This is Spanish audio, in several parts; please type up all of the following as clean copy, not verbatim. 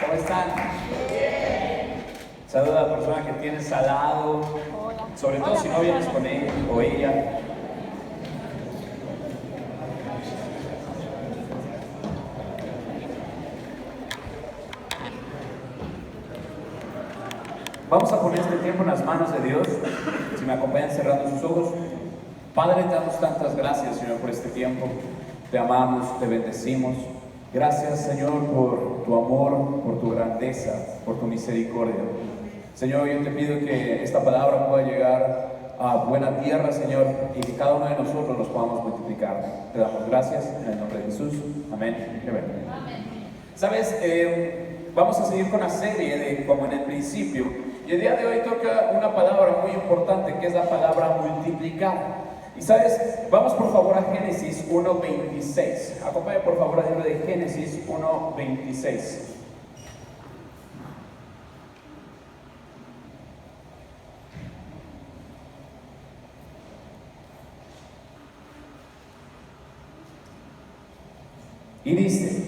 ¿Cómo están? Saluda a la persona que tienes al lado, sobre todo si no vienes con él o ella. Vamos a poner este tiempo en las manos de Dios. Si me acompañan cerrando sus ojos. Padre, te damos tantas gracias, Señor, por este tiempo. Te amamos, te bendecimos. Gracias, Señor, por tu amor, por tu grandeza, por tu misericordia. Señor, yo te pido que esta palabra pueda llegar a buena tierra, Señor, y que cada uno de nosotros los podamos multiplicar. Te damos gracias en el nombre de Jesús. Amén. Amén. ¿Sabes? Vamos a seguir con la serie de como en el principio. Y el día de hoy toca una palabra muy importante, que es la palabra multiplicar. Y sabes, vamos por favor a Génesis 1:26. Acompáñame por favor al libro de Génesis 1:26. Y dice: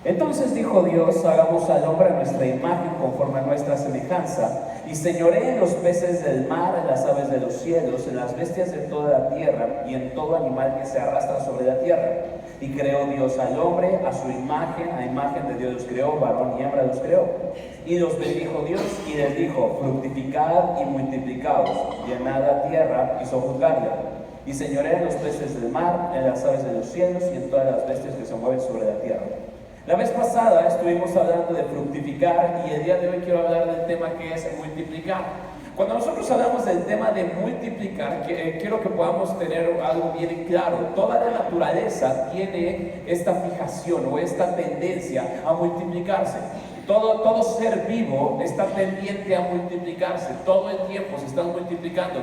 entonces dijo Dios, hagamos al hombre a nuestra imagen conforme a nuestra semejanza, y señoree en los peces del mar, en las aves de los cielos, en las bestias de toda la tierra, y en todo animal que se arrastra sobre la tierra. Y creó Dios al hombre a su imagen, a imagen de Dios los creó, varón y hembra los creó. Y los bendijo Dios, y les dijo: fructificad y multiplicaos, llenad la tierra y sojuzgadla, y señoree en los peces del mar, en las aves de los cielos, y en todas las bestias que se mueven sobre la tierra. La vez pasada estuvimos hablando de fructificar y el día de hoy quiero hablar del tema que es multiplicar. Cuando nosotros hablamos del tema de multiplicar, quiero que podamos tener algo bien claro. Toda la naturaleza tiene esta fijación o esta tendencia a multiplicarse. Todo ser vivo está tendiente a multiplicarse. Todo el tiempo se están multiplicando.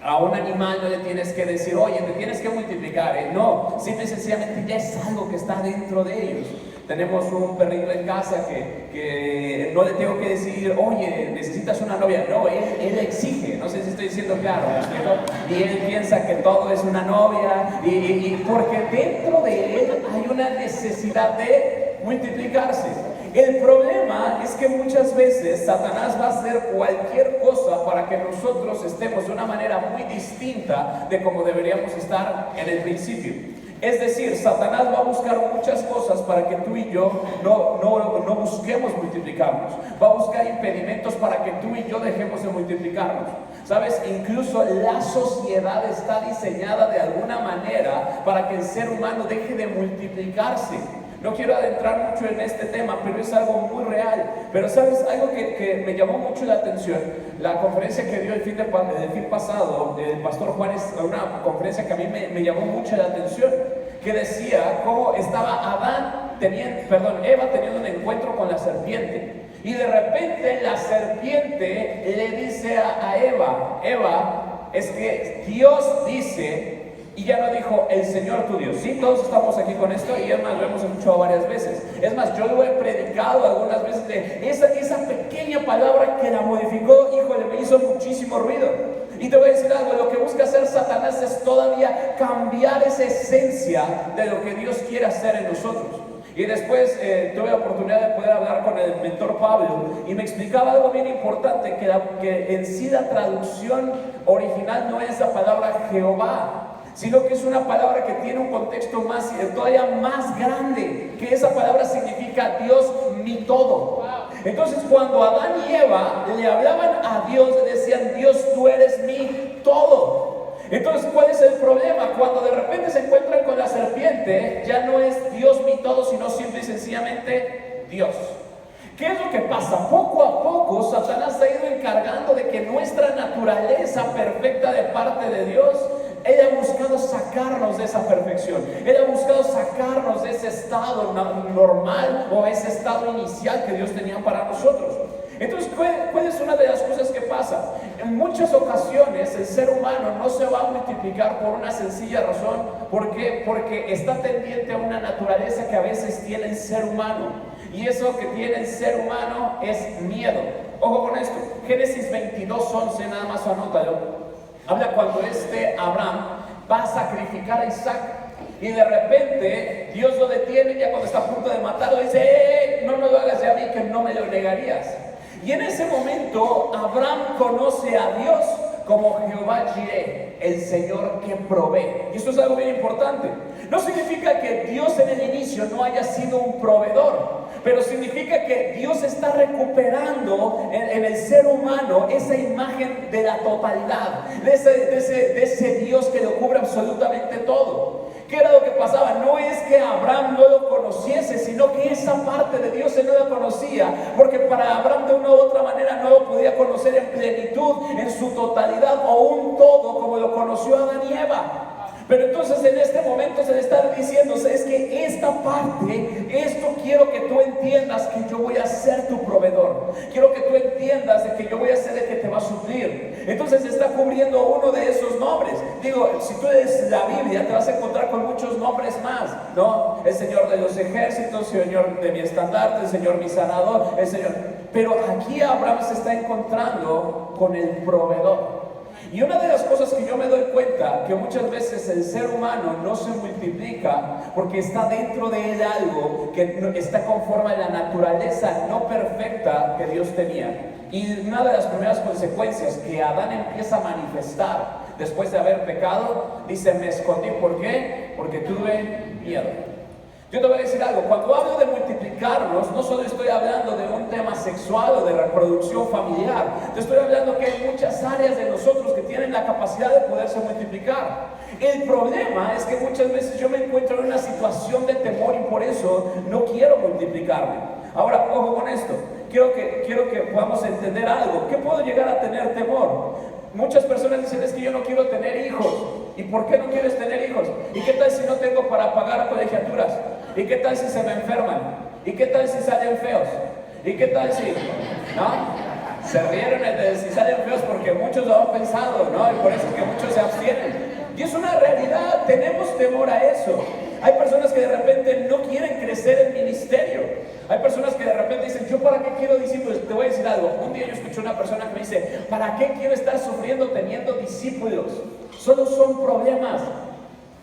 A un animal no le tienes que decir: oye, te tienes que multiplicar, No, simple y sencillamente ya es algo que está dentro de ellos. Tenemos un perrito en casa que no le tengo que decir: oye, necesitas una novia. No, él exige. No sé si estoy diciendo claro, ¿no? Y él piensa que todo es una novia y porque dentro de él hay una necesidad de multiplicarse. El problema es que muchas veces Satanás va a hacer cualquier cosa para que nosotros estemos de una manera muy distinta de como deberíamos estar en el principio. Es decir, Satanás va a buscar muchas cosas para que tú y yo no busquemos multiplicarnos. Va a buscar impedimentos para que tú y yo dejemos de multiplicarnos. ¿Sabes? Incluso la sociedad está diseñada de alguna manera para que el ser humano deje de multiplicarse. No quiero adentrar mucho en este tema, pero es algo muy real. Pero ¿sabes? Algo que me llamó mucho la atención, la conferencia que dio el fin pasado, el pastor Juan, es una conferencia que a mí me llamó mucho la atención, que decía cómo estaba Eva teniendo un encuentro con la serpiente. Y de repente la serpiente le dice a Eva, es que Dios dice... Y ya no dijo el Señor tu Dios. Sí, todos estamos aquí con esto y es más, lo hemos escuchado varias veces. Es más, yo lo he predicado algunas veces de esa pequeña palabra que la modificó, híjole, me hizo muchísimo ruido. Y te voy a decir algo, lo que busca hacer Satanás es todavía cambiar esa esencia de lo que Dios quiere hacer en nosotros. Y después tuve la oportunidad de poder hablar con el mentor Pablo y me explicaba algo bien importante, que en sí la traducción original no es la palabra Jehová, sino que es una palabra que tiene un contexto todavía más grande, que esa palabra significa Dios mi todo. Entonces cuando Adán y Eva le hablaban a Dios, le decían: Dios, tú eres mi todo. Entonces, ¿cuál es el problema? Cuando de repente se encuentran con la serpiente, ya no es Dios mi todo, sino simple y sencillamente Dios. ¿Qué es lo que pasa? Poco a poco Satanás se ha ido encargando de que nuestra naturaleza perfecta de parte de Dios, Él ha buscado sacarnos de esa perfección. Él ha buscado sacarnos de ese estado normal o ese estado inicial que Dios tenía para nosotros. Entonces, ¿cuál es una de las cosas que pasa? En muchas ocasiones el ser humano no se va a multiplicar por una sencilla razón. ¿Por qué? Porque está tendiente a una naturaleza que a veces tiene el ser humano. Y eso que tiene el ser humano es miedo. Ojo con esto. Génesis 22:11, nada más anótalo. Habla cuando Abraham va a sacrificar a Isaac. Y de repente Dios lo detiene ya cuando está a punto de matarlo. Dice: ¡hey! ¿qué? No me lo hagas ya a mí, que no me lo negarías. Y en ese momento Abraham conoce a Dios como Jehová Jireh, el Señor que provee. Y esto es algo bien importante. No significa que Dios en el inicio no haya sido un proveedor, pero significa que Dios está recuperando en el ser humano esa imagen de la totalidad, de ese Dios que lo cubre absolutamente todo. ¿Qué era lo que pasaba? No es que Abraham no lo conociese, sino que esa parte de Dios él no la conocía, porque para Abraham de una u otra manera no lo podía conocer en plenitud, en su totalidad o un todo como lo conoció Adán y Eva. Pero entonces en este momento se le está diciendo, es que esta parte, esto quiero que tú entiendas, que yo voy a ser tu proveedor. Quiero que tú entiendas de que yo voy a ser el que te va a suplir. Entonces está cubriendo uno de esos nombres. Digo, si tú lees la Biblia te vas a encontrar con muchos nombres más, ¿no? El Señor de los ejércitos, el Señor de mi estandarte, el Señor mi sanador, el Señor. Pero aquí Abraham se está encontrando con el proveedor. Y una de las cosas que yo me doy cuenta, que muchas veces el ser humano no se multiplica porque está dentro de él algo que está conforme a la naturaleza no perfecta que Dios tenía. Y una de las primeras consecuencias que Adán empieza a manifestar después de haber pecado, dice, me escondí. ¿Por qué? Porque tuve miedo. Yo te voy a decir algo, cuando hablo de multiplicarnos, no solo estoy hablando de un tema sexual o de reproducción familiar, te estoy hablando que hay muchas áreas de nosotros que tienen la capacidad de poderse multiplicar. El problema es que muchas veces yo me encuentro en una situación de temor y por eso no quiero multiplicarme. Ahora, ojo con esto, quiero que podamos entender algo. ¿Qué puedo llegar a tener temor? Muchas personas dicen, es que yo no quiero tener hijos. ¿Y por qué no quieres tener hijos? ¿Y qué tal si no tengo para pagar colegiaturas? ¿Y qué tal si se me enferman? ¿Y qué tal si salen feos? ¿Y qué tal si, no? Se rieron de si salen feos porque muchos lo han pensado, ¿no? Y por eso es que muchos se abstienen. Y es una realidad, tenemos temor a eso. Hay personas que de repente no quieren crecer en ministerio. Hay personas que de repente dicen, ¿yo para qué quiero discípulos? Te voy a decir algo. Un día yo escuché una persona que me dice, ¿para qué quiero estar sufriendo teniendo discípulos? Solo son problemas.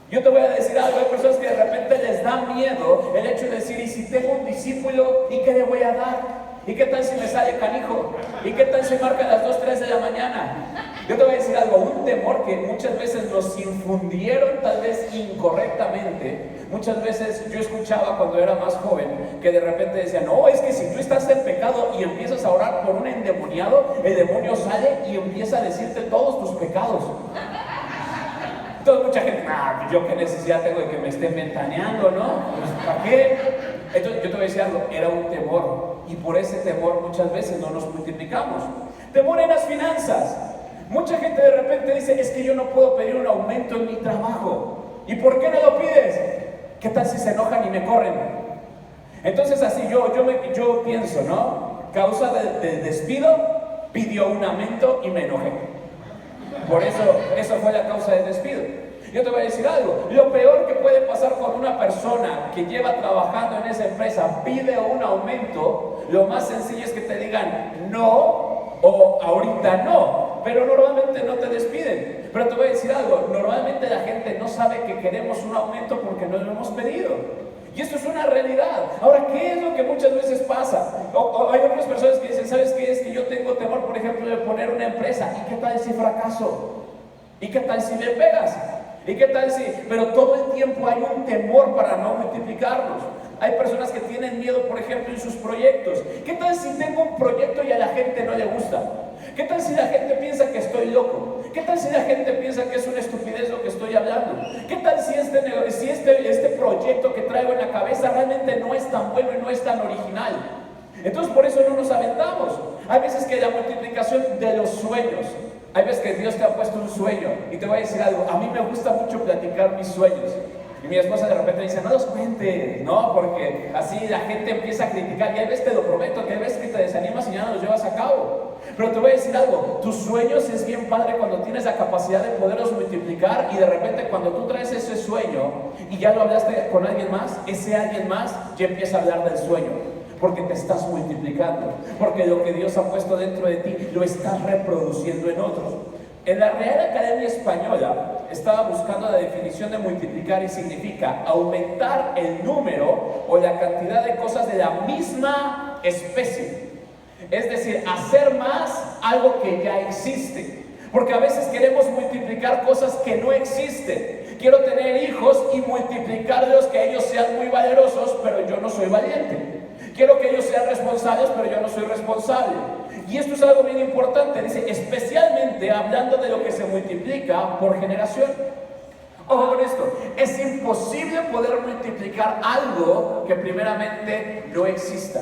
Yo te voy a decir algo, hay personas que de repente les da miedo el hecho de decir, ¿y si tengo un discípulo, y qué le voy a dar? ¿Y qué tal si me sale canijo? ¿Y qué tal si marca las 2, 3 de la mañana? Yo te voy a decir algo, un temor que muchas veces nos infundieron tal vez incorrectamente. Muchas veces yo escuchaba cuando era más joven que de repente decían, no, es que si tú estás en pecado y empiezas a orar por un endemoniado, el demonio sale y empieza a decirte todos tus pecados. Entonces mucha gente, pues yo qué necesidad tengo de que me estén ventaneando, ¿no? Pues, ¿para qué? Entonces yo te voy a decir algo, era un temor. Y por ese temor muchas veces no nos multiplicamos. Temor en las finanzas. Mucha gente de repente dice, es que yo no puedo pedir un aumento en mi trabajo. ¿Y por qué no lo pides? ¿Qué tal si se enojan y me corren? Entonces así yo pienso, ¿no? Causa del despido, pidió un aumento y me enojé. Por eso fue la causa del despido. Yo te voy a decir algo, lo peor que puede pasar con una persona que lleva trabajando en esa empresa, pide un aumento, lo más sencillo es que te digan no o ahorita no, pero normalmente no te despiden. Pero te voy a decir algo, normalmente la gente no sabe que queremos un aumento porque no lo hemos pedido. Y esto es una realidad. Ahora, ¿qué es lo que muchas veces pasa? Hay otras personas que dicen, ¿sabes qué? Es que yo tengo temor, por ejemplo, de poner una empresa. ¿Y qué tal si fracaso? ¿Y qué tal si me pegas? ¿Y qué tal si? Pero todo el tiempo hay un temor para no multiplicarnos. Hay personas que tienen miedo, por ejemplo, en sus proyectos. ¿Qué tal si tengo un proyecto y a la gente no le gusta? ¿Qué tal si la gente piensa que estoy loco? ¿Qué tal si la gente piensa que es una estupidez lo que estoy hablando? ¿Qué tal si este proyecto que traigo en la cabeza realmente no es tan bueno y no es tan original? Entonces por eso no nos aventamos. Hay veces que la multiplicación de los sueños, hay veces que Dios te ha puesto un sueño y te voy a decir algo, a mí me gusta mucho platicar mis sueños. Y mi esposa de repente dice, no los cuentes, ¿no? Porque así la gente empieza a criticar y hay veces te lo prometo, que hay veces que te desanimas y ya no los llevas a cabo. Pero te voy a decir algo, tus sueños es bien padre cuando tienes la capacidad de poderlos multiplicar y de repente cuando tú traes ese sueño y ya lo hablaste con alguien más, ese alguien más ya empieza a hablar del sueño. Porque te estás multiplicando, porque lo que Dios ha puesto dentro de ti lo estás reproduciendo en otros. En la Real Academia Española estaba buscando la definición de multiplicar y significa aumentar el número o la cantidad de cosas de la misma especie. Es decir, hacer más algo que ya existe. Porque a veces queremos multiplicar cosas que no existen. Quiero tener hijos y multiplicarlos, que ellos sean muy valerosos, pero yo no soy valiente. Quiero que ellos sean responsables, pero yo no soy responsable. Y esto es algo bien importante. Dice, especialmente hablando de lo que se multiplica por generación. Ojo con esto, es imposible poder multiplicar algo que primeramente no exista.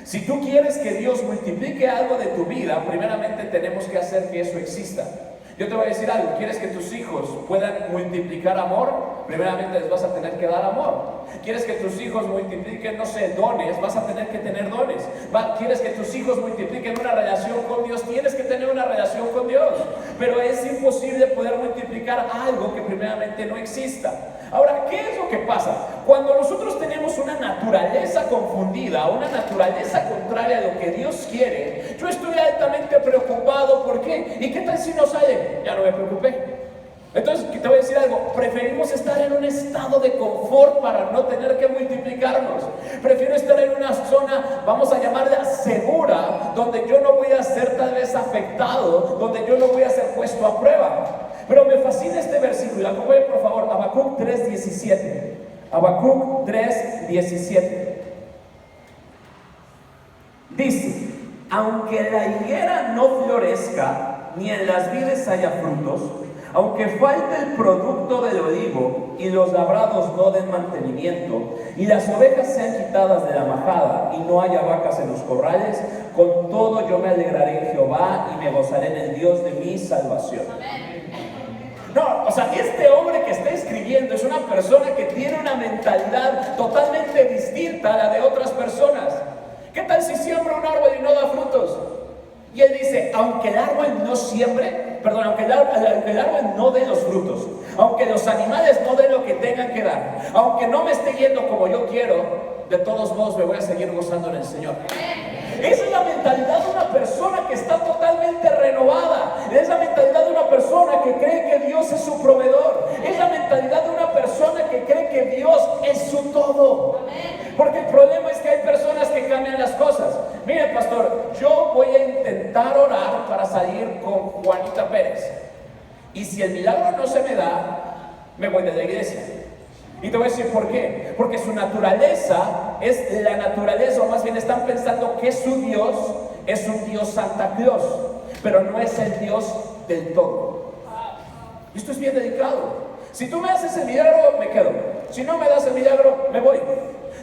Si tú quieres que Dios multiplique algo de tu vida, primeramente tenemos que hacer que eso exista. Yo te voy a decir algo, ¿quieres que tus hijos puedan multiplicar amor? Primeramente les vas a tener que dar amor. ¿Quieres que tus hijos multipliquen, no sé, dones? Vas a tener que tener dones. ¿Quieres que tus hijos multipliquen una relación con Dios? Tienes que tener una relación con Dios. Pero es imposible poder multiplicar algo que primeramente no exista. Ahora, ¿qué es lo que pasa? Cuando nosotros tenemos una naturaleza confundida, una naturaleza contraria a lo que Dios quiere, yo estoy altamente preocupado. ¿Por qué? ¿Y qué tal si no sale? Ya no me preocupé. Entonces, te voy a decir algo, preferimos estar en un estado de confort para no tener que multiplicarnos. Prefiero estar en una zona, vamos a llamarla segura, donde yo no voy a ser tal vez afectado, donde yo no voy a ser puesto a prueba. Pero me fascina este versículo, acompáñenme por favor, Habacuc 3:17. Habacuc 3:17. Dice, aunque la higuera no florezca, ni en las vides haya frutos, aunque falte el producto del olivo y los labrados no den mantenimiento, y las ovejas sean quitadas de la majada y no haya vacas en los corrales, con todo yo me alegraré en Jehová y me gozaré en el Dios de mi salvación. No, o sea, este hombre que está escribiendo es una persona que tiene una mentalidad totalmente distinta a la de otras personas. ¿Qué tal si siembra un árbol y no da frutos? Y él dice, aunque el árbol no siembre, aunque el árbol no dé los frutos, aunque los animales no den lo que tengan que dar, aunque no me esté yendo como yo quiero, de todos modos me voy a seguir gozando en el Señor. Esa es la mentalidad de una persona que está totalmente renovada. Es la mentalidad de una persona que cree que Dios es su proveedor. Es la mentalidad de una persona que cree que Dios es su todo. Porque el problema es que hay personas que cambian las cosas. Mire, pastor, yo voy a intentar orar para salir con Juanita Pérez. Y si el milagro no se me da, me voy de la iglesia. Y te voy a decir por qué. Porque su naturaleza es la naturaleza, o más bien están pensando que su Dios es un Dios Santa Claus, pero no es el Dios del todo. Y esto es bien delicado. Si tú me haces el milagro, me quedo. Si no me das el milagro, me voy.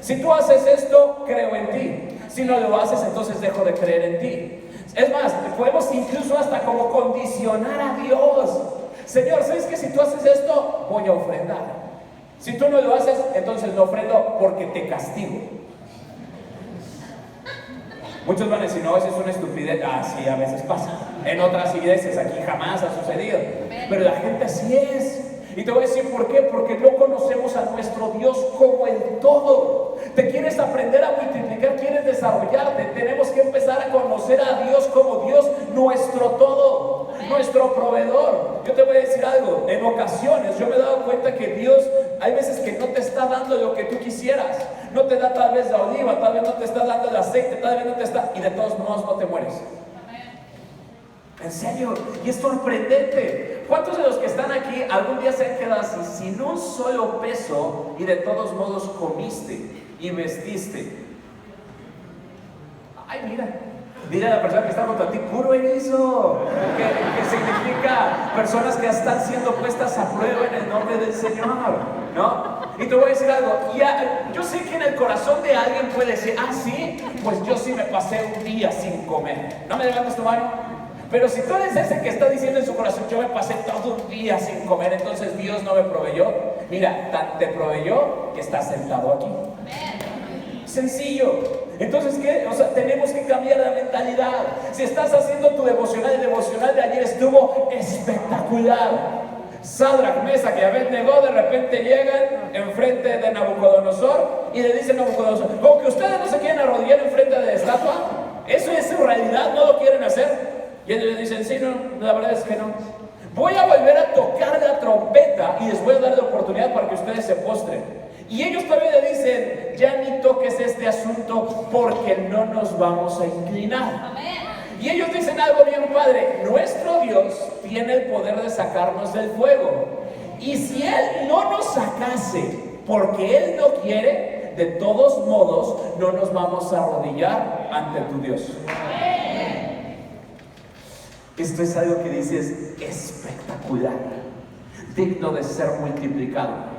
Si tú haces esto, creo en ti. Si no lo haces, entonces dejo de creer en ti. Es más, podemos incluso hasta como condicionar a Dios. Señor, ¿sabes que si tú haces esto, voy a ofrendar? Si tú no lo haces, entonces no ofrendo porque te castigo. Muchos van a decir, no, eso es una estupidez. Ah, sí, a veces pasa. En otras iglesias, aquí jamás ha sucedido. Pero la gente así es. Y te voy a decir por qué. Porque no conocemos a nuestro Dios como el todo. Te quieres aprender a multiplicar, quieres desarrollarte. Tenemos que empezar a conocer a Dios como Dios, nuestro todo, nuestro proveedor. Yo te voy a decir algo. En ocasiones yo me he dado cuenta que Dios, hay veces que no te está dando lo que tú quisieras. No te da tal vez la oliva, tal vez no te está dando el aceite, tal vez no te está... Y de todos modos no te mueres. En serio, y es sorprendente. ¿Cuántos de los que están aquí algún día se han quedado así, sin un solo peso, y de todos modos comiste y vestiste? Ay, mira a la persona que está junto a ti, puro erizo, que significa personas que están siendo puestas a prueba en el nombre del Señor, ¿no? Y te voy a decir algo, yo sé que en el corazón de alguien puede decir, ah, sí, pues yo sí me pasé un día sin comer. ¿No me levantas tu mano? Pero si tú eres ese que está diciendo en su corazón, yo me pasé todo un día sin comer, entonces Dios no me proveyó. Mira, tan te proveyó que estás sentado aquí. Sencillo. Entonces, ¿qué? O sea, tenemos que cambiar la mentalidad. Si estás haciendo tu devocional, el devocional de ayer estuvo espectacular. Sadrach, Mesach y Abednego de repente llegan enfrente de Nabucodonosor y le dicen a Nabucodonosor, como que ustedes no se quieren arrodillar enfrente de la estatua, eso es su realidad, no lo quieren hacer. Y ellos le dicen, sí, no, la verdad es que no. voy a volver a tocar la trompeta y les voy a dar la oportunidad para que ustedes se postren. Y ellos todavía le dicen, ya ni toques este asunto porque no nos vamos a inclinar. Y ellos dicen algo bien padre: nuestro Dios tiene el poder de sacarnos del fuego. Y si Él no nos sacase porque Él no quiere, de todos modos no nos vamos a arrodillar ante tu Dios. Esto es algo que dices espectacular, digno de ser multiplicado.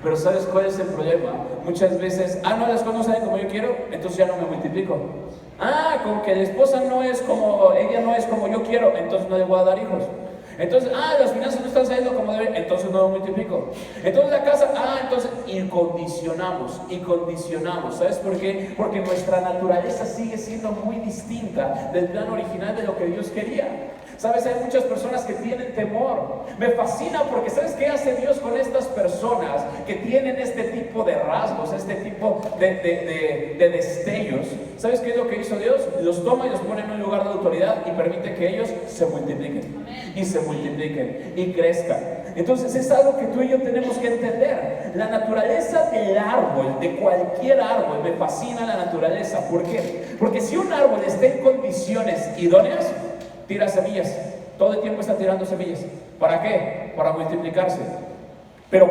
Pero ¿sabes cuál es el problema? Muchas veces, no, las cosas no salen como yo quiero, entonces ya no me multiplico. Como que la esposa no es como, ella no es como yo quiero, entonces no le voy a dar hijos. Entonces, las finanzas no están saliendo como deben, entonces no lo multiplico. Entonces la casa, entonces, y condicionamos. ¿Sabes por qué? Porque nuestra naturaleza sigue siendo muy distinta del plan original de lo que Dios quería. ¿Sabes? Hay muchas personas que tienen temor. Me fascina porque ¿sabes qué hace Dios con estas personas que tienen este tipo de rasgos, este tipo de destellos? ¿Sabes qué es lo que hizo Dios? Los toma y los pone en un lugar de autoridad y permite que ellos se multipliquen. Y se multipliquen y crezcan. Entonces es algo que tú y yo tenemos que entender. La naturaleza del árbol, de cualquier árbol, me fascina la naturaleza. ¿Por qué? Porque si un árbol está en condiciones idóneas, tira semillas, todo el tiempo está tirando semillas. ¿Para qué? Para multiplicarse. Pero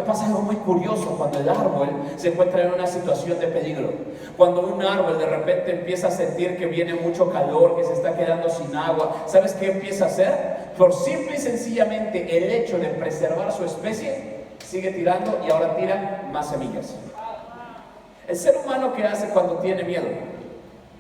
pasa algo muy curioso cuando el árbol se encuentra en una situación de peligro. Cuando un árbol de repente empieza a sentir que viene mucho calor, que se está quedando sin agua, ¿sabes qué empieza a hacer? Por simple y sencillamente el hecho de preservar su especie, sigue tirando y ahora tira más semillas. El ser humano, ¿qué hace cuando tiene miedo?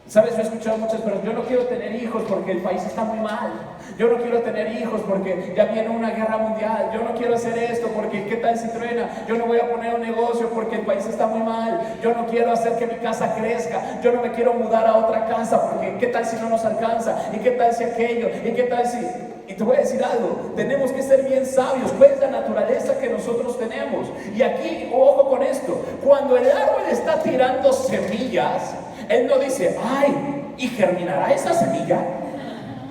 ¿Sabes? Yo he escuchado muchas personas: yo no quiero tener hijos porque el país está muy mal. Yo no quiero tener hijos porque ya viene una guerra mundial. Yo no quiero hacer esto porque ¿qué tal si truena? Yo no voy a poner un negocio porque el país está muy mal. Yo no quiero hacer que mi casa crezca. Yo no me quiero mudar a otra casa porque ¿qué tal si no nos alcanza? ¿Y qué tal si aquello? ¿Y qué tal si...? Y te voy a decir algo, tenemos que ser bien sabios. ¿Cuál es la naturaleza que nosotros tenemos? Y aquí, ojo con esto, cuando el árbol está tirando semillas, él no dice: ¿y germinará esa semilla?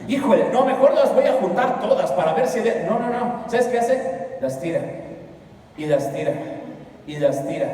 Híjole, no, mejor las voy a juntar todas para ver si... No. ¿Sabes qué hace? Las tira, y las tira, y las tira,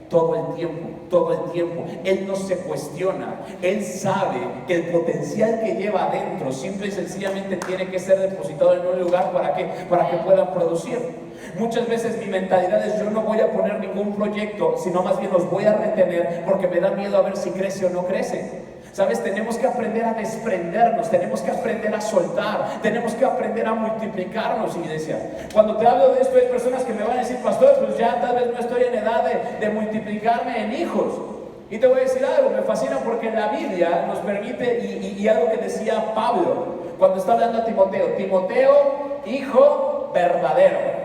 todo el tiempo. Él no se cuestiona. Él sabe que el potencial que lleva adentro simple y sencillamente tiene que ser depositado en un lugar para que puedan producir. Muchas veces mi mentalidad es: yo no voy a poner ningún proyecto, sino más bien los voy a retener porque me da miedo a ver si crece o no crece. ¿Sabes? Tenemos que aprender a desprendernos, tenemos que aprender a soltar, tenemos que aprender a multiplicarnos, iglesia. Cuando te hablo de esto, hay personas que me van a decir: pastor, pues ya tal vez no estoy en edad de multiplicarme en hijos. Y te voy a decir algo, me fascina porque la Biblia nos permite, y algo que decía Pablo cuando está hablando a Timoteo, hijo verdadero.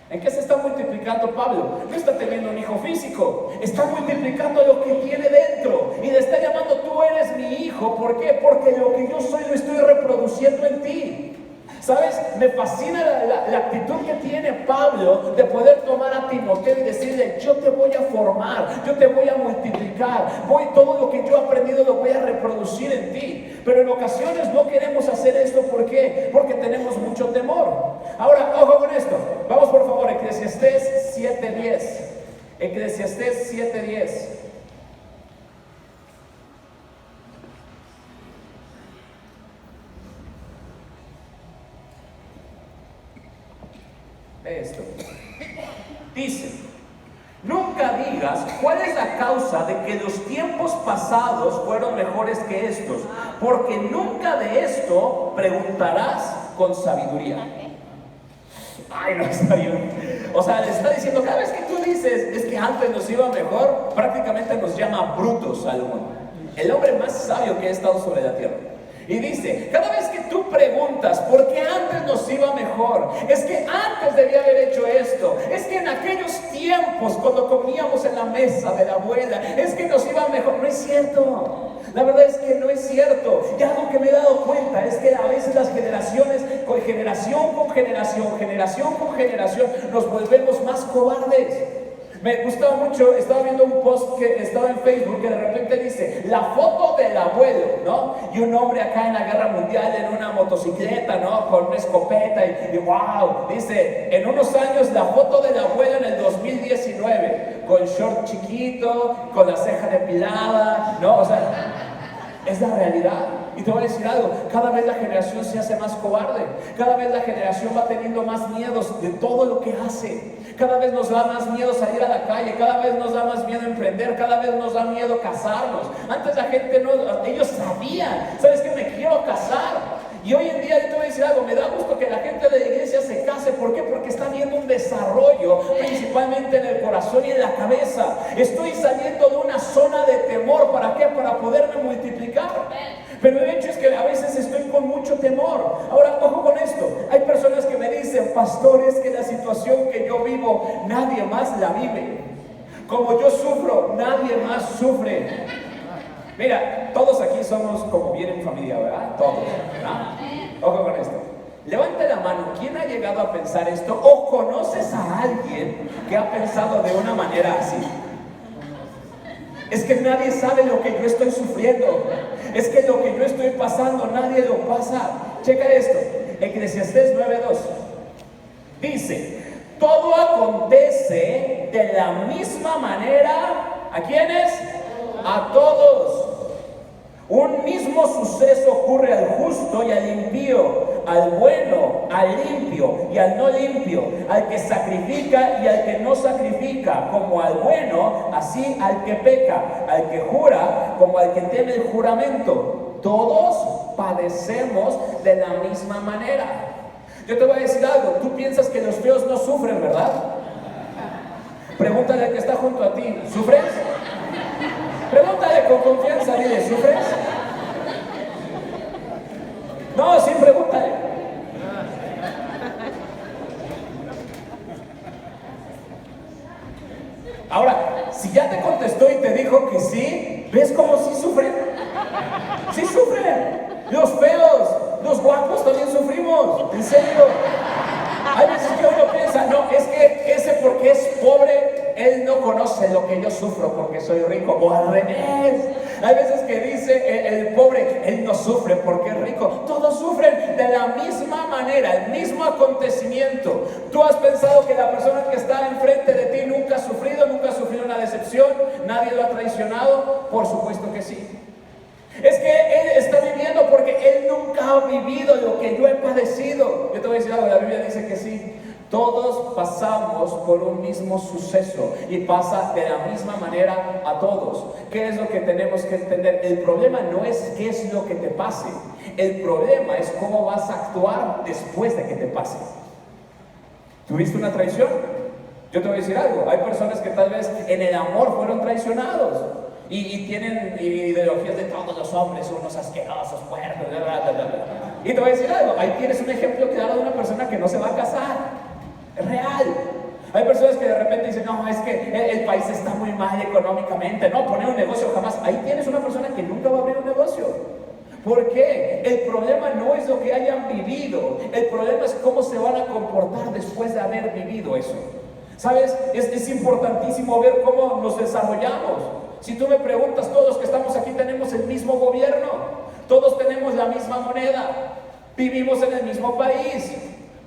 ¿En qué se está multiplicando Pablo? No está teniendo un hijo físico, está multiplicando lo que tiene dentro y le está llamando: tú eres mi hijo. ¿Por qué? Porque lo que yo soy lo estoy reproduciendo en ti. ¿Sabes? Me fascina la actitud que tiene Pablo de poder tomar a Timoteo y decirle: yo te voy a formar, yo te voy a multiplicar, todo lo que yo he aprendido lo voy a reproducir en ti. Pero en ocasiones no queremos hacer esto. ¿Por qué? Porque tenemos mucho temor. Ahora, ojo con esto. Vamos por favor, Eclesiastés 7:10. Eclesiastés 7:10. Esto dice: nunca digas cuál es la causa de que los tiempos pasados fueron mejores que estos, porque nunca de esto preguntarás con sabiduría. No está bien. O sea, le está diciendo: cada vez que tú dices es que antes nos iba mejor, prácticamente nos llama brutos, Salomón, el hombre más sabio que ha estado sobre la tierra. Y dice: cada vez que tú preguntas por qué antes nos iba mejor, es que antes debía haber hecho esto, es que en aquellos tiempos cuando comíamos en la mesa de la abuela, es que nos iba mejor. No es cierto. La verdad es que no es cierto. Y algo que me he dado cuenta es que a veces las generaciones, generación con generación, nos volvemos más cobardes. Me gustaba mucho, estaba viendo un post que estaba en Facebook que de repente dice, la foto del abuelo, ¿no? Y un hombre acá en la guerra mundial en una motocicleta, ¿no? Con una escopeta y wow, dice, en unos años la foto del abuelo en el 2019, con short chiquito, con la ceja depilada, ¿no? O sea, es la realidad. Y te voy a decir algo, cada vez la generación se hace más cobarde, cada vez la generación va teniendo más miedos de todo lo que hace, cada vez nos da más miedo salir a la calle, cada vez nos da más miedo emprender, cada vez nos da miedo casarnos. Antes la gente no, ellos sabían, ¿sabes qué? Me quiero casar. Y hoy en día, yo te voy a decir algo, me da gusto que la gente de la iglesia se case. ¿Por qué? Porque está viendo un desarrollo, principalmente en el corazón y en la cabeza. Estoy saliendo de una zona de temor. ¿Para qué? Para poderme multiplicar. Pero el hecho es que a veces estoy con mucho temor. Ahora, ojo con esto. Hay personas que me dicen, pastor, es que la situación que yo vivo, nadie más la vive. Como yo sufro, nadie más sufre. Mira, todos aquí somos como bien en familia, ¿verdad? Todos, ¿no? Ojo con esto. Levanta la mano, ¿quién ha llegado a pensar esto? ¿O conoces a alguien que ha pensado de una manera así? Es que nadie sabe lo que yo estoy sufriendo. Es que lo que yo estoy pasando, nadie lo pasa. Checa esto, Eclesiastés 9:2. Dice, todo acontece de la misma manera, ¿a quiénes? A todos. Un mismo suceso ocurre al justo y al impío, al bueno, al limpio y al no limpio, al que sacrifica y al que no sacrifica, como al bueno, así al que peca, al que jura, como al que teme el juramento. Todos padecemos de la misma manera. Yo te voy a decir algo, tú piensas que los feos no sufren, ¿verdad? Pregúntale al que está junto a ti, ¿sufres? Pregúntale con confianza, dile, ¿sufres? No, sí, pregúntale. Ahora, si ya te contestó y te dijo que sí, ¿ves cómo sí sufren? Sí sufren. Los feos, los guapos también sufrimos, en serio. Hay veces que uno piensa, no, es que ese porque es pobre, él no conoce lo que yo sufro porque soy rico, o al revés. Hay veces que dice el pobre, él no sufre porque es rico. Todos sufren de la misma manera, el mismo acontecimiento. ¿Tú has pensado que la persona que está enfrente de ti nunca ha sufrido una decepción? ¿Nadie lo ha traicionado? Por supuesto que sí. Es que él está viviendo porque él nunca ha vivido lo que yo he padecido. Yo te voy a decir algo, la Biblia dice que sí. Todos pasamos por un mismo suceso y pasa de la misma manera a todos. ¿Qué es lo que tenemos que entender? El problema no es qué es lo que te pase. El problema es cómo vas a actuar después de que te pase. ¿Tuviste una traición? Yo te voy a decir algo. Hay personas que tal vez en el amor fueron traicionados. Y tienen ideologías de todos los hombres, unos asquerosos, puercos, bla, bla, bla, bla. Y te voy a decir algo, ahí tienes un ejemplo claro de una persona que no se va a casar. Es real. Hay personas que de repente dicen, no, es que el país está muy mal económicamente, no, poner un negocio jamás. Ahí tienes una persona que nunca va a abrir un negocio. ¿Por qué? El problema no es lo que hayan vivido, el problema es cómo se van a comportar después de haber vivido eso. ¿Sabes? Es importantísimo ver cómo nos desarrollamos. Si tú me preguntas, todos los que estamos aquí tenemos el mismo gobierno, todos tenemos la misma moneda, vivimos en el mismo país.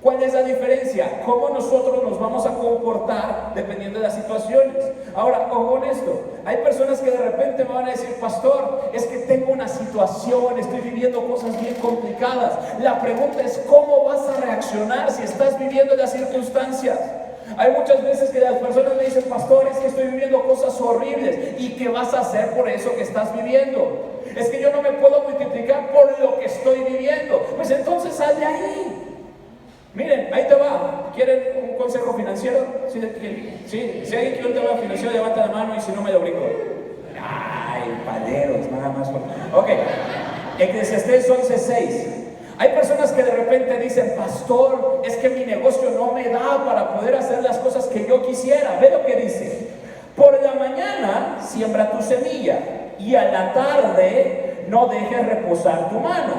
¿Cuál es la diferencia? ¿Cómo nosotros nos vamos a comportar dependiendo de las situaciones? Ahora, ojo con esto, hay personas que de repente me van a decir, pastor, es que tengo una situación, estoy viviendo cosas bien complicadas. La pregunta es, ¿cómo vas a reaccionar si estás viviendo las circunstancias? Hay muchas veces que las personas me dicen, pastor, es que estoy viviendo cosas horribles. ¿Y qué vas a hacer por eso que estás viviendo? Es que yo no me puedo multiplicar por lo que estoy viviendo. Pues entonces sal de ahí. Miren, ahí te va. ¿Quieren un consejo financiero? ¿Sí? Si alguien quiere un tema financiero, levanta la mano y si no me lo brinco. Ay, paleros, nada más. Ok, Eclesiastés 11:6. Hay personas que de repente dicen, pastor, es que mi negocio no me da para poder hacer las cosas que yo quisiera. Ve lo que dice. Por la mañana siembra tu semilla y a la tarde no dejes reposar tu mano,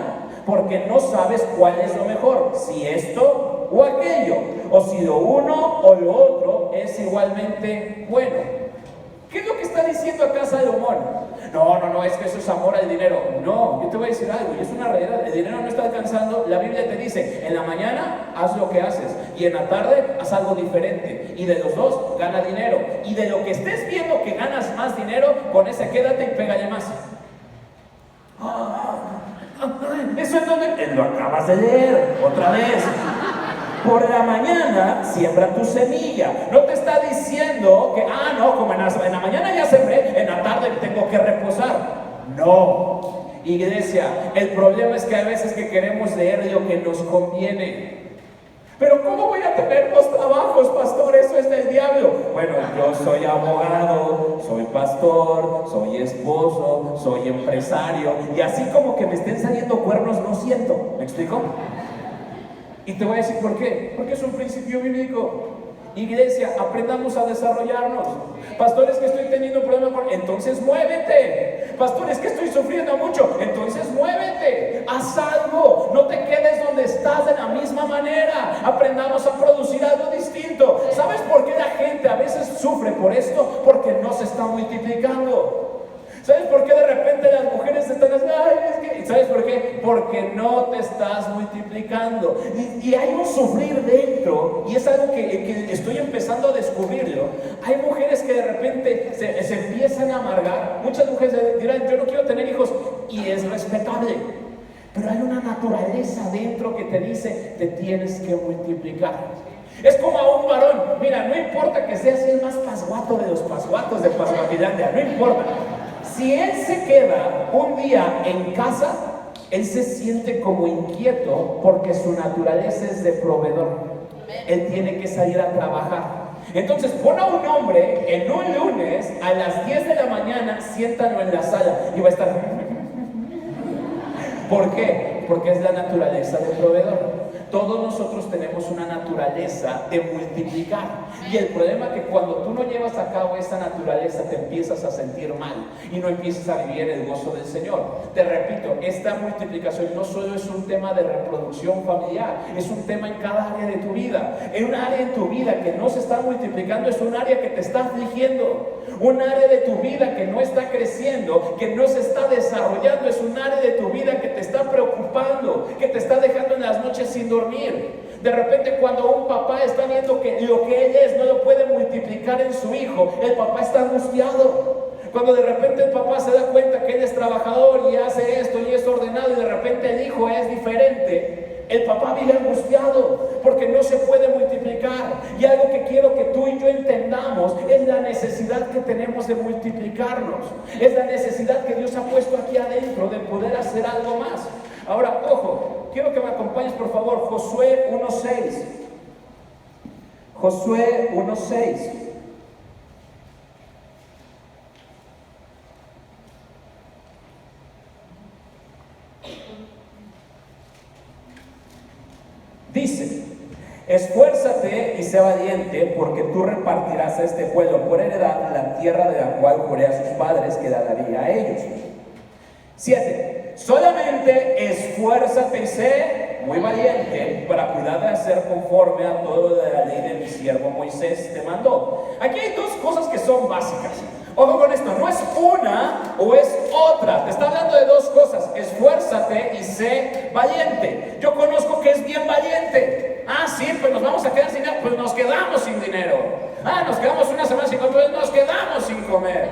porque no sabes cuál es lo mejor, si esto o aquello, o si lo uno o lo otro es igualmente bueno. ¿Qué es lo que está diciendo acá Salomón? No, es que eso es amor al dinero. No, yo te voy a decir algo, y es una realidad. El dinero no está alcanzando. La Biblia te dice, en la mañana haz lo que haces, y en la tarde haz algo diferente, y de los dos gana dinero, y de lo que estés viendo que ganas más dinero, con ese quédate y pégale más. Eso es donde lo acabas de leer otra vez. Por la mañana siembra tu semilla. No te está diciendo que, no, como en la mañana ya sembré, en la tarde tengo que reposar. No, iglesia, el problema es que a veces que queremos leer lo que nos conviene. Pero ¿cómo voy a tener dos trabajos, pastor? Eso es del diablo. Bueno, yo soy abogado, soy pastor, soy esposo, soy empresario, y así como que me estén saliendo cuernos no siento. ¿Me explico? Y te voy a decir por qué. Porque es un principio bíblico. Iglesia, aprendamos a desarrollarnos. Pastores, que estoy teniendo un problema con... Entonces muévete. Pastores, que estoy sufriendo mucho. Entonces muévete. Haz algo. No te quedes donde estás de la misma manera. Aprendamos a producir algo distinto. ¿Sabes por qué la gente a veces sufre por esto? Porque no se está multiplicando. ¿Sabes por qué de repente las mujeres están así? ¿Sabes por qué? Porque no te estás multiplicando. Y hay un sufrir dentro, y es algo que estoy empezando a descubrirlo. Hay mujeres que de repente se empiezan a amargar. Muchas mujeres dirán, yo no quiero tener hijos, y es respetable. Pero hay una naturaleza dentro que te dice, te tienes que multiplicar. Es como a un varón. Mira, no importa que seas el más pasguato de los pasguatos de Pasguaquilandia, no importa. Si él se queda un día en casa, él se siente como inquieto porque su naturaleza es de proveedor. Él tiene que salir a trabajar. Entonces pon a un hombre en un lunes a las 10 de la mañana, siéntalo en la sala y va a estar... ¿Por qué? Porque es la naturaleza del proveedor. Todos nosotros tenemos una naturaleza de multiplicar, y el problema es que cuando tú no llevas a cabo esa naturaleza te empiezas a sentir mal y no empiezas a vivir el gozo del Señor. Te repito, esta multiplicación no solo es un tema de reproducción familiar, es un tema en cada área de tu vida. En un área en tu vida que no se está multiplicando es un área que te está afligiendo. Un área de tu vida que no está creciendo, que no se está desarrollando, es un área de tu vida que te está preocupando, que te está dejando en las noches sin dormir. De repente, cuando un papá está viendo que lo que él es no lo puede multiplicar en su hijo, el papá está angustiado. Cuando de repente el papá se da cuenta que él es trabajador y hace esto y es ordenado, y de repente el hijo es diferente, el papá vive angustiado porque no se puede multiplicar. Y algo que quiero que tú y yo entendamos es la necesidad que tenemos de multiplicarnos. Es la necesidad que Dios ha puesto aquí adentro de poder hacer algo más. Ahora, ojo, quiero que me acompañes por favor, Josué 1:6. Josué 1:6. Dice, esfuérzate y sé valiente, porque tú repartirás a este pueblo por heredad la tierra de la cual juré a sus padres que la daría a ellos. 7. Solamente esfuérzate y sé muy valiente para cuidar de hacer conforme a todo de la ley de mi siervo Moisés te mandó. Aquí hay dos cosas que son básicas. Ojo con esto, no es una o es otra. Te está hablando de dos cosas: esfuérzate y sé valiente. Yo conozco que es bien valiente. Sí, pues nos vamos a quedar sin dinero. Pues nos quedamos sin dinero. Nos quedamos una semana sin comer. Pues nos quedamos sin comer.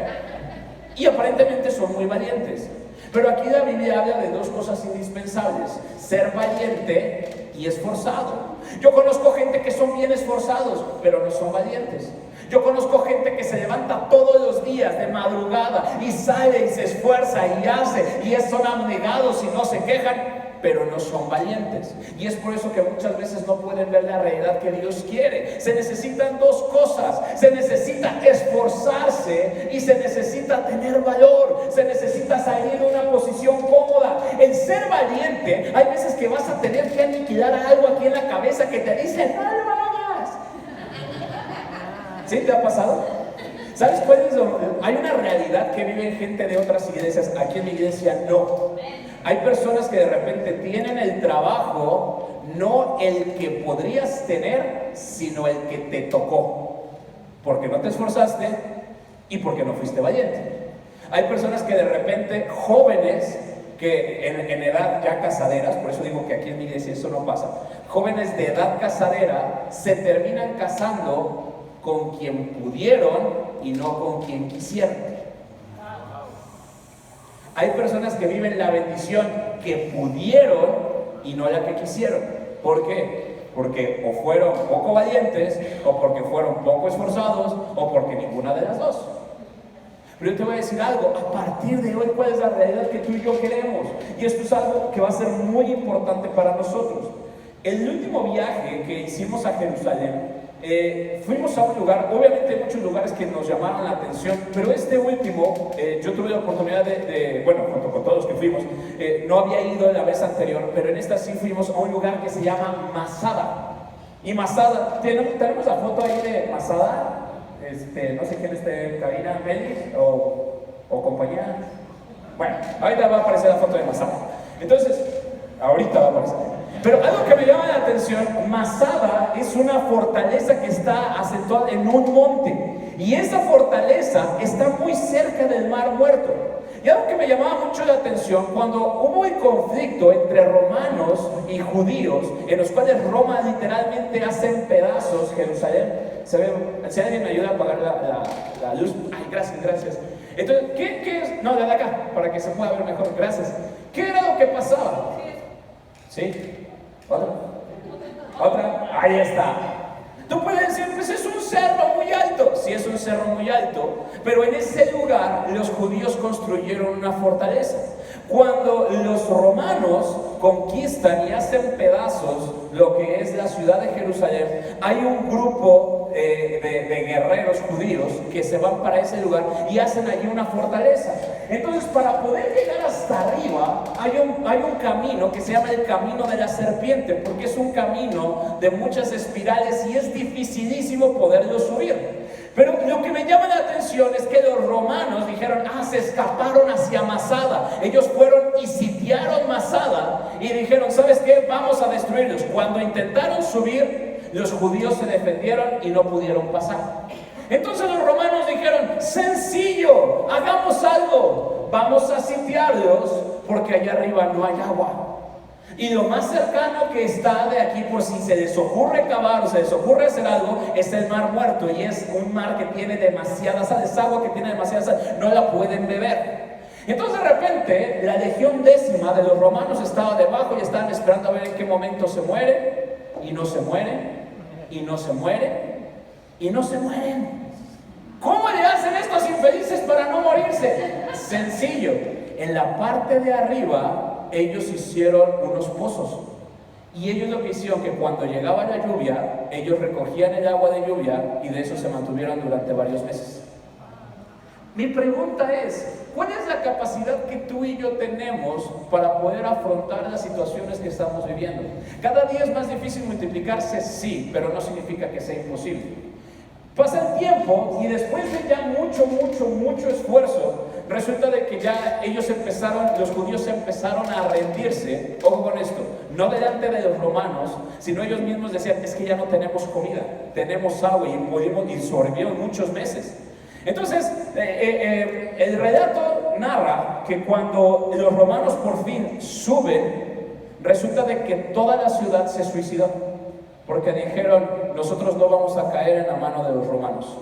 Y aparentemente son muy valientes. Pero aquí la Biblia habla de dos cosas indispensables: ser valiente y esforzado. Yo conozco gente que son bien esforzados, pero no son valientes. Yo conozco gente que se levanta todos los días de madrugada y sale y se esfuerza y hace, y son abnegados y no se quejan, pero no son valientes. Y es por eso que muchas veces no pueden ver la realidad que Dios quiere. Se necesitan dos cosas: se necesita esforzarse y se necesita tener valor. Se necesita salir de una posición cómoda. El ser valiente, hay veces que vas a tener que aniquilar algo aquí en la cabeza que te dice: no lo hagas. ¿Sí te ha pasado? ¿Sabes cuál es Hay una realidad que viven gente de otras iglesias. Aquí en mi iglesia no. Hay personas que de repente tienen el trabajo, no el que podrías tener, sino el que te tocó, porque no te esforzaste y porque no fuiste valiente. Hay personas que de repente, jóvenes, que en edad ya casaderas, por eso digo que aquí en mi iglesia eso no pasa, jóvenes de edad casadera se terminan casando con quien pudieron y no con quien quisieron. Hay personas que viven la bendición que pudieron y no la que quisieron. ¿Por qué? Porque o fueron poco valientes, o porque fueron poco esforzados, o porque ninguna de las dos. Pero yo te voy a decir algo, a partir de hoy, ¿cuál es la realidad que tú y yo queremos? Y esto es algo que va a ser muy importante para nosotros. El último viaje que hicimos a Jerusalén, fuimos a un lugar, obviamente hay muchos lugares que nos llamaron la atención, pero este último, yo tuve la oportunidad bueno, junto con todos los que fuimos, no había ido la vez anterior, pero en esta sí fuimos a un lugar que se llama Masada. Y Masada, tenemos la foto ahí de Masada. No sé quién esté en cabina, Meli o compañía. Bueno, ahorita va a aparecer la foto de Masada. Entonces, ahorita va a aparecer. Pero algo que me llama la atención, Masada es una fortaleza que está acentuada en un monte. Y esa fortaleza está muy cerca del Mar Muerto. Y algo que me llamaba mucho la atención, cuando hubo el conflicto entre romanos y judíos, en los cuales Roma literalmente hace en pedazos Jerusalén. Si alguien me ayuda a apagar la luz. Ay, gracias. Entonces, ¿qué es? No, de acá, para que se pueda ver mejor. Gracias. ¿Qué era lo que pasaba? ¿Sí? ¿Otra? Ahí está. Tú puedes decir, pues es un cerro muy alto. Sí, es un cerro muy alto, pero en ese lugar los judíos construyeron una fortaleza. Cuando los romanos conquistan y hacen pedazos lo que es la ciudad de Jerusalén, hay un grupo de guerreros judíos que se van para ese lugar y hacen allí una fortaleza. Entonces, para poder llegar hasta arriba, hay un camino que se llama el camino de la serpiente, porque es un camino de muchas espirales y es dificilísimo poderlo subir. Pero lo que me llama la atención es que los romanos dijeron, se escaparon hacia Masada. Ellos fueron y sitiaron Masada y dijeron, ¿sabes qué? Vamos a destruirlos. Cuando intentaron subir, los judíos se defendieron y no pudieron pasar. Entonces los romanos dijeron, sencillo, hagamos algo. Vamos a sitiarlos porque allá arriba no hay agua. Y lo más cercano que está de aquí, por si se les ocurre cavar o se les ocurre hacer algo, es el Mar Muerto. Y es un mar que tiene demasiada sal, es agua que tiene demasiada sal, no la pueden beber. Entonces de repente la legión 10ª de los romanos estaba debajo y estaban esperando a ver en qué momento se muere. Y no se mueren, y no se mueren, y no se mueren. ¿Cómo le hacen estos infelices para no morirse? Sencillo, en la parte de arriba ellos hicieron unos pozos. Y ellos lo que hicieron, que cuando llegaba la lluvia, ellos recogían el agua de lluvia y de eso se mantuvieron durante varios meses. Mi pregunta es, ¿cuál es la capacidad que tú y yo tenemos para poder afrontar las situaciones que estamos viviendo? Cada día es más difícil multiplicarse, sí, pero no significa que sea imposible. Pasa el tiempo y después de ya mucho esfuerzo, resulta de que ya los judíos empezaron a rendirse. Ojo con esto, no delante de los romanos, sino ellos mismos decían, es que ya no tenemos comida, tenemos agua y sobrevivieron muchos meses. Entonces, el relato narra que cuando los romanos por fin suben, resulta de que toda la ciudad se suicidó. Porque dijeron, nosotros no vamos a caer en la mano de los romanos.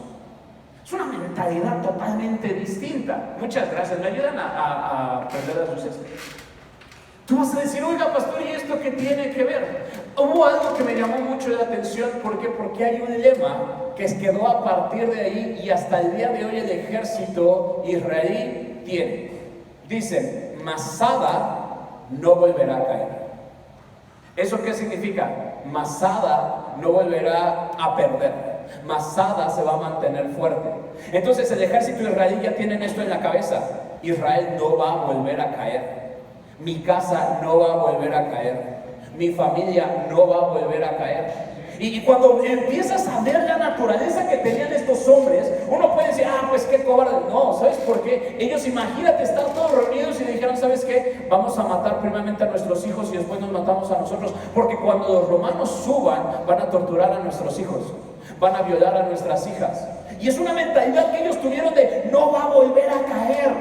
Es una mentalidad totalmente distinta. Muchas gracias, ¿me ayudan a prender las luces? Tú vas a decir, oiga pastor, ¿y esto qué tiene que ver? Hubo algo que me llamó mucho la atención. ¿Por qué? Porque hay un lema que quedó a partir de ahí y hasta el día de hoy el ejército israelí tiene. Dicen, Masada no volverá a caer. ¿Eso qué significa? Masada no volverá a perder. Masada se va a mantener fuerte. Entonces el ejército israelí ya tienen esto en la cabeza. Israel no va a volver a caer. Mi casa no va a volver a caer. Mi familia no va a volver a caer. Y cuando empiezas a ver la naturaleza que tenían estos hombres, uno puede decir, pues qué cobarde. No, ¿sabes por qué? Ellos, imagínate, están todos reunidos y dijeron, ¿sabes qué? Vamos a matar primeramente a nuestros hijos y después nos matamos a nosotros, porque cuando los romanos suban, van a torturar a nuestros hijos, van a violar a nuestras hijas. Y es una mentalidad que ellos tuvieron de no va a volver a caer.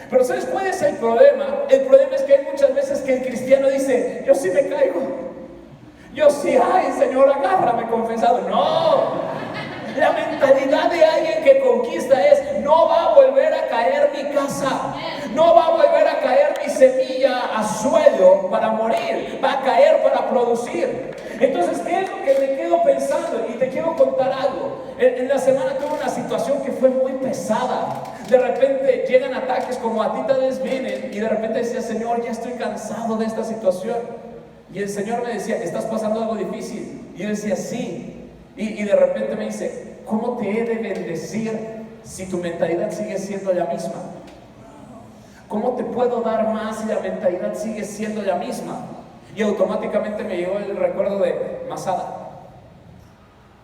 Pero ¿sabes cuál es el problema? El problema es que hay muchas veces que el cristiano dice, yo sí me caigo, yo sí, ay Señor, agárrame confesado. No, la mentalidad de alguien que conquista es, no va a volver a caer mi casa, no va a volver a caer mi semilla a suelo para morir, va a caer para producir. Entonces, ¿qué es lo que me quedo pensando? Y te quiero contar algo. En la semana tuve una situación que fue muy pesada. De repente llegan ataques como a ti tal vez vienen, y de repente decía, Señor, ya estoy cansado de esta situación. Y el Señor me decía, ¿estás pasando algo difícil? Y yo decía, sí. Y de repente me dice, ¿cómo te he de bendecir si tu mentalidad sigue siendo la misma? ¿Cómo te puedo dar más si la mentalidad sigue siendo la misma? Y automáticamente me llegó el recuerdo de Masada.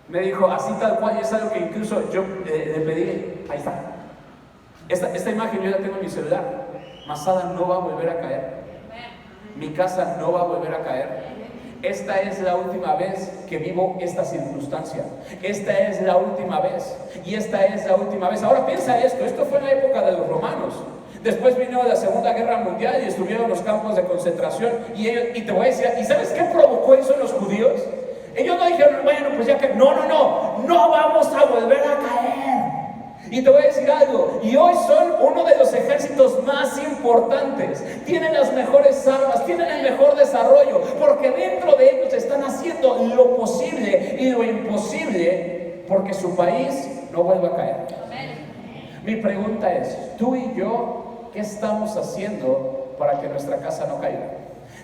Me dijo, así tal cual, y es algo que incluso yo le pedí, ahí está. Esta imagen yo la tengo en mi celular. Masada no va a volver a caer. Mi casa no va a volver a caer. Esta es la última vez que vivo esta circunstancia. Esta es la última vez. Y esta es la última vez. Ahora piensa esto fue en la época de los romanos. Después vino la Segunda Guerra Mundial y estuvieron los campos de concentración. Y te voy a decir, ¿y sabes qué provocó eso en los judíos? Ellos no dijeron, bueno, pues ya que no vamos a volver a caer. Y te voy a decir algo, y hoy son uno de los ejércitos más importantes, tienen las mejores armas, tienen el mejor desarrollo, porque dentro de ellos están haciendo lo posible y lo imposible porque su país no vuelva a caer. Mi pregunta es, tú y yo, ¿qué estamos haciendo para que nuestra casa no caiga?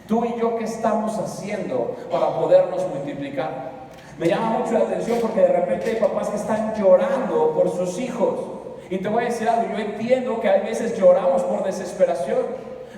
Tú y yo, ¿qué estamos haciendo para podernos multiplicar? Me llama mucho la atención porque de repente hay papás que están llorando por sus hijos. Y te voy a decir algo, yo entiendo que a veces lloramos por desesperación,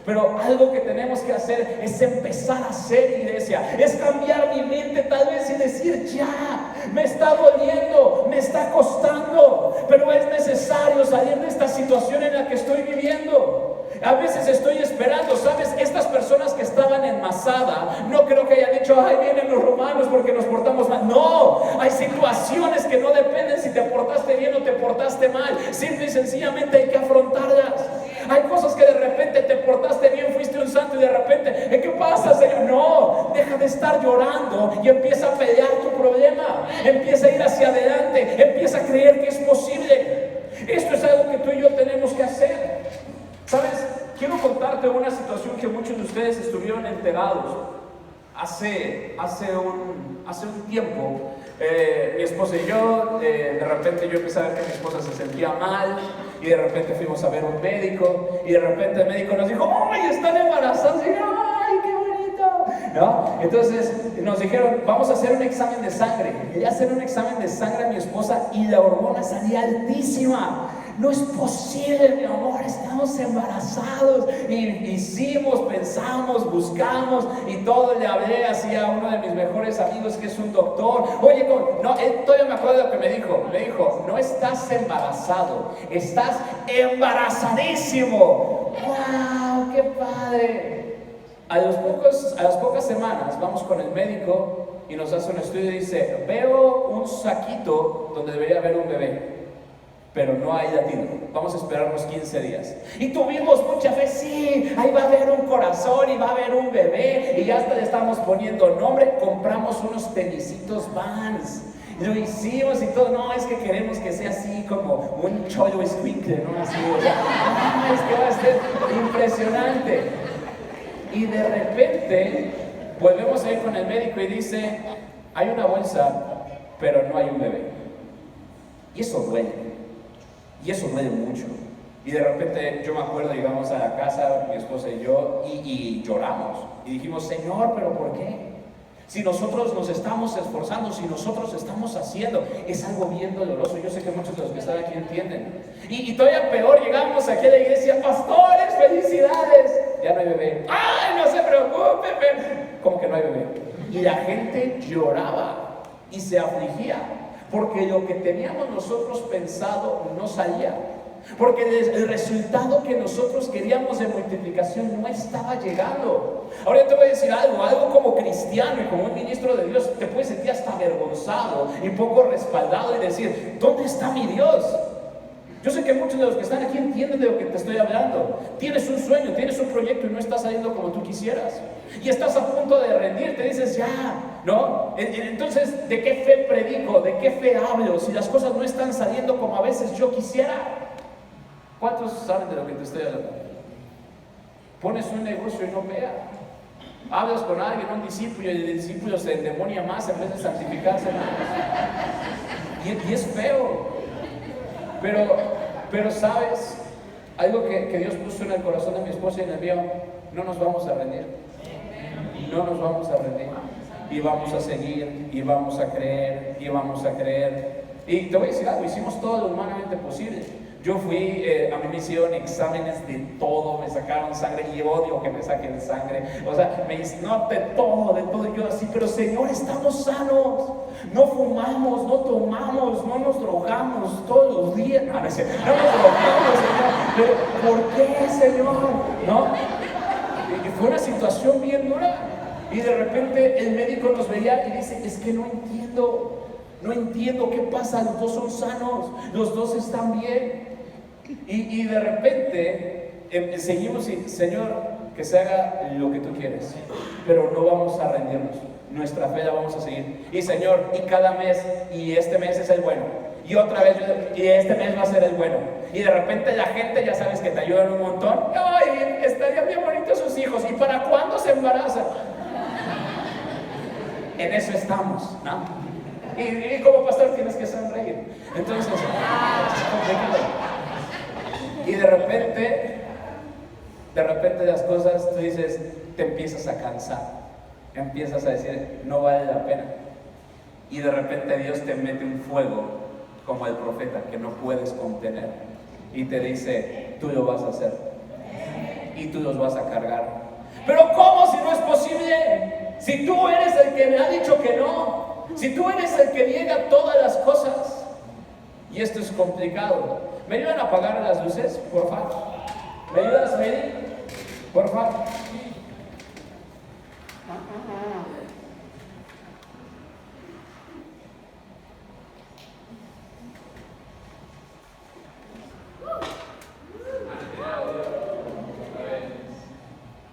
pero algo que tenemos que hacer es empezar a ser iglesia, es cambiar mi mente tal vez y decir, ya, me está doliendo, me está costando, pero es necesario salir de esta situación en la que estoy viviendo. A veces estoy esperando, ¿sabes? Estas personas que estaban en Masada, no creo que hayan dicho, ay, vienen los romanos porque nos portamos mal. No, hay situaciones que no dependen si te portaste bien o te portaste mal. Simple y sencillamente hay que afrontarlas. Hay cosas que de repente te portaste bien, fuiste un santo y de repente, ¿qué pasa, Señor? No, deja de estar llorando y empieza a pelear tu problema. Empieza a ir hacia adelante, empieza a creer que es posible. Esto es algo que tú y yo tenemos que hacer. ¿Sabes? Quiero contarte una situación que muchos de ustedes estuvieron enterados. Hace un tiempo, mi esposa y yo, de repente yo empecé a ver que mi esposa se sentía mal y de repente fuimos a ver un médico y de repente el médico nos dijo, ¡ay, están embarazados! Y yo, ¡ay, qué bonito! ¿No? Entonces nos dijeron, vamos a hacer un examen de sangre. Y hacer un examen de sangre a mi esposa y la hormona salía altísima. No es posible, mi amor, estamos embarazados. Y hicimos, pensamos, buscamos y todo. Le hablé así a uno de mis mejores amigos que es un doctor. Oye, no, él todavía me acuerdo de lo que me dijo. Me dijo, no estás embarazado, estás embarazadísimo. ¡Wow! ¡Qué padre! A las pocas semanas vamos con el médico y nos hace un estudio y dice, veo un saquito donde debería haber un bebé, pero no hay latido, vamos a esperar unos 15 días. Y tuvimos mucha fe, sí, ahí va a haber un corazón y va a haber un bebé. Y ya hasta le estamos poniendo nombre, compramos unos tenisitos Vans. Lo hicimos y todo, no, es que queremos que sea así como un cholo escuincle, ¿no? Así, o sea, es que va a ser impresionante. Y de repente, volvemos a ir con el médico y dice, hay una bolsa, pero no hay un bebé. Y eso duele. Y eso duele mucho. Y de repente yo me acuerdo, llegamos a la casa, mi esposa y yo, y lloramos. Y dijimos, Señor, ¿pero por qué? Si nosotros nos estamos esforzando, si nosotros estamos haciendo, es algo bien doloroso. Yo sé que muchos de los que están aquí entienden. Y todavía peor, llegamos aquí a la iglesia, pastores, felicidades. Ya no hay bebé. ¡Ay, no se preocupe! ¿Cómo que no hay bebé? Y la gente lloraba y se afligía, porque lo que teníamos nosotros pensado no salía. Porque el resultado que nosotros queríamos de multiplicación no estaba llegando. Ahora te voy a decir algo como cristiano y como un ministro de Dios, te puedes sentir hasta avergonzado y poco respaldado y decir, ¿dónde está mi Dios? Yo sé que muchos de los que están aquí entienden de lo que te estoy hablando. Tienes un sueño, tienes un proyecto y no está saliendo como tú quisieras. Y estás a punto de rendirte, dices, ya, ¿no? Entonces, ¿de qué fe predico? ¿De qué fe hablo? Si las cosas no están saliendo como a veces yo quisiera. ¿Cuántos saben de lo que te estoy hablando? Pones un negocio y no pega. Hablas con alguien, un discípulo, y el discípulo se endemonia más en vez de santificarse más. Y es feo. Pero sabes, algo que Dios puso en el corazón de mi esposa y en el mío, no nos vamos a rendir. No nos vamos a rendir. Y vamos a seguir, y vamos a creer, y vamos a creer. Y te voy a decir algo, hicimos todo lo humanamente posible. Yo fui, a mí me hicieron exámenes de todo, me sacaron sangre y odio que me saquen sangre. O sea, no, de todo, y yo así, pero Señor, estamos sanos. No fumamos, no tomamos, no nos drogamos todos los días. No nos drogamos, Señor. Pero ¿por qué, Señor? ¿No? Y fue una situación bien dura. Y de repente el médico nos veía y dice, es que no entiendo qué pasa, los dos son sanos, los dos están bien. Y de repente seguimos y, Señor, que se haga lo que tú quieres, pero no vamos a rendirnos, nuestra fe la vamos a seguir. Y Señor, y cada mes, y este mes es el bueno, y otra vez, y este mes va a ser el bueno. Y de repente la gente, ya sabes que te ayudan un montón. ¡Ay, estarían bien bonitos sus hijos! ¿Y para cuándo se embarazan? En eso estamos, ¿no? Y como pastor tienes que sonreír. Entonces, es complicado. Y de repente las cosas, tú dices, te empiezas a cansar. Empiezas a decir, no vale la pena. Y de repente Dios te mete un fuego, como el profeta, que no puedes contener. Y te dice, tú lo vas a hacer. Y tú los vas a cargar. Pero ¿cómo si no es posible? Si tú eres el que me ha dicho que no. Si tú eres el que niega todas las cosas. Y esto es complicado. ¿Me ayudan a apagar las luces, por favor? ¿Me ayudas, Mary? Por favor.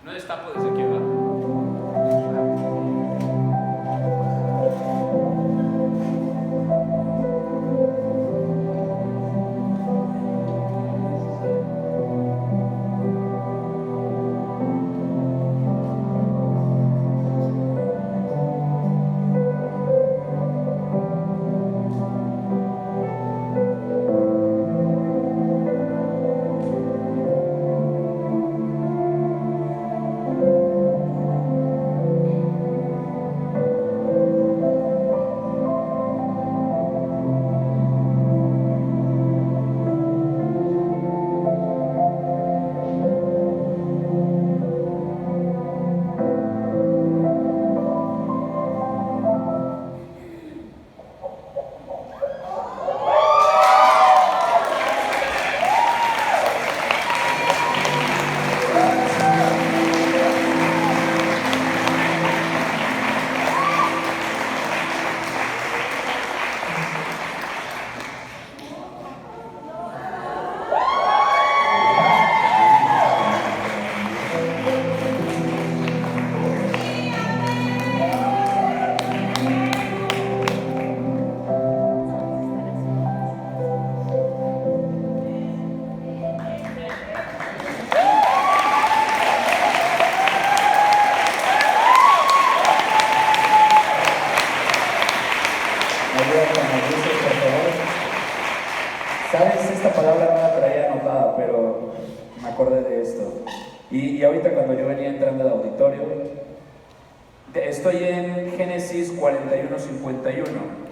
No destapo desde aquí, ¿verdad? Sabes, esta palabra no la traía anotada, pero me acordé de esto. Y ahorita cuando yo venía entrando al auditorio, estoy en Génesis 41:51,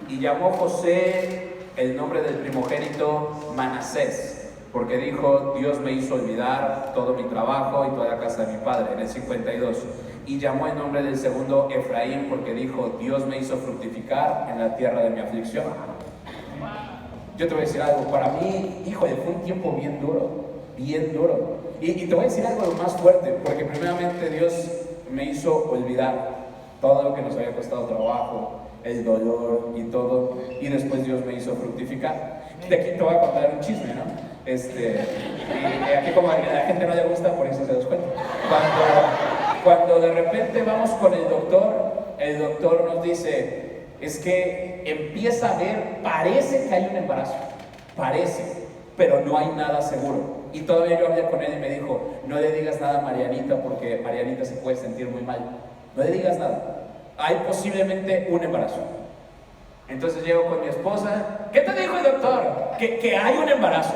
y llamó José el nombre del primogénito Manasés, porque dijo, Dios me hizo olvidar todo mi trabajo y toda la casa de mi padre. En el 52, y llamó el nombre del segundo Efraín, porque dijo, Dios me hizo fructificar en la tierra de mi aflicción. Yo te voy a decir algo, para mí, híjole, fue un tiempo bien duro, bien duro. Y te voy a decir algo más fuerte, porque primeramente Dios me hizo olvidar todo lo que nos había costado trabajo, el dolor y todo, y después Dios me hizo fructificar. De aquí te voy a contar un chisme, ¿no? Y aquí como a la gente no le gusta, por eso se los cuento. Cuando de repente vamos con el doctor nos dice, es que empieza a ver, parece que hay un embarazo, parece, pero no hay nada seguro. Y todavía yo hablé con él y me dijo, no le digas nada a Marianita porque Marianita se puede sentir muy mal. No le digas nada. Hay posiblemente un embarazo. Entonces llego con mi esposa. ¿Qué te dijo el doctor? Que hay un embarazo.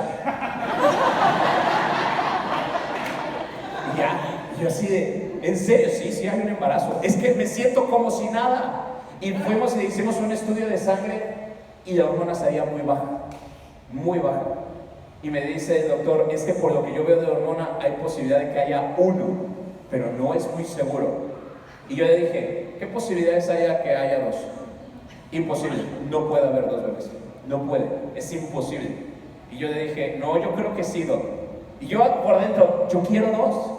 Y ya, yo así de, ¿en serio? Sí, hay un embarazo. Es que me siento como si nada. Y fuimos y hicimos un estudio de sangre y la hormona salía muy baja. Muy baja. Y me dice el doctor, es que por lo que yo veo de hormona hay posibilidad de que haya uno, pero no es muy seguro. Y yo le dije, ¿qué posibilidades hay que haya dos? Imposible, no puede haber dos bebés, no puede, es imposible. Y yo le dije, no, yo creo que sí, doctor. Y yo por dentro, yo quiero dos,